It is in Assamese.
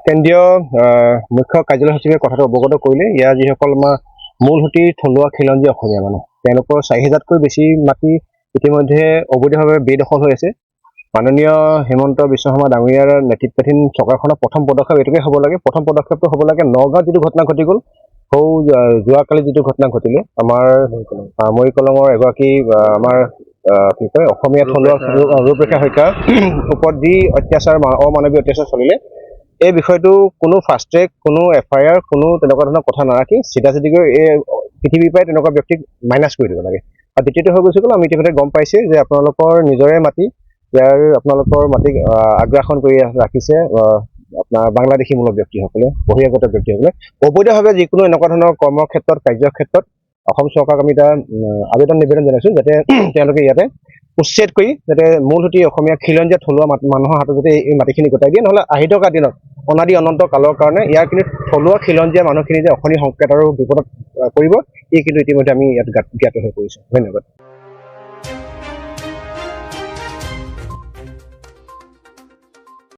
কেন্দ্ৰীয় মুখ্য কাৰ্যালয় সচিবে কথাটো অৱগত কৰিলে। ইয়াৰ যিসকল আমাৰ মূলসুঁতি থলুৱা খিলঞ্জীয়া অসমীয়া মানুহ, তেওঁলোকৰ ৪,০০০তকৈ বেছি মাটি ইতিমধ্যে অবৈধভাৱে বেদখল হৈ আছে। মাননীয় হিমন্ত বিশ্ব শৰ্মা ডাঙৰীয়াৰ নেতৃত্বাধীন চৰকাৰখনৰ প্ৰথম পদক্ষেপ এইটোকে হ'ব লাগে। প্ৰথম পদক্ষেপটো হ'ব লাগে নগাঁৱত যিটো ঘটনা ঘটি গ'ল, যোৱাকালি যিটো ঘটনা ঘটিলে আমাৰ মৰিকলঙৰ এগৰাকী আমাৰ কি কয় অসমীয়া থলুৱা ৰূপৰেখা শইকীয়াৰ ওপৰত যি অত্যাচাৰ অমানৱীয় অত্যাচাৰ চলিলে, এই বিষয়টো কোনো ফাষ্ট ট্ৰেক, কোনো FIR, কোনো তেনেকুৱা ধৰণৰ কথা নাৰাখি চিধাচিধিকৈ এই পৃথিৱীৰ পৰাই তেনেকুৱা ব্যক্তিক মাইনাছ কৰি দিব লাগে। আৰু দ্বিতীয়টো হৈ গৈছে গ'ল, আমি ইতিমধ্যে গম পাইছে যে আপোনালোকৰ নিজৰে মাটি, ইয়াৰ আপোনালোকৰ মাটিক আগ্ৰাসন কৰি ৰাখিছে আপোনাৰ বাংলাদেশীমূলক ব্যক্তিসকলে, বহিৰাগত ব্যক্তিসকলে অবৈধভাৱে যিকোনো এনেকুৱা ধৰণৰ কৰ্মক্ষেত্ৰত, কাৰ্যক্ষেত্ৰত অসম চৰকাৰক আমি এটা নিবেদন জনাইছোঁ যাতে তেওঁলোকে ইয়াতে উচ্ছেদ কৰি যাতে মূলসুঁতি অসমীয়া খিলঞ্জীয়া থলুৱা মানুহৰ হাতত যাতে এই মাটিখিনি গতাই দিয়ে, নহ'লে আহি থকা দিনত অনাদি অনন্ত কালৰ কাৰণে ইয়াৰ কিন্তু থলুৱা খিলঞ্জীয়া মানুহখিনি যে অশনি সংকেত আৰু বিপদত পৰিব, এই কিন্তু ইতিমধ্যে আমি ইয়াত জ্ঞাত হৈ পৰিছোঁ। ধন্যবাদ।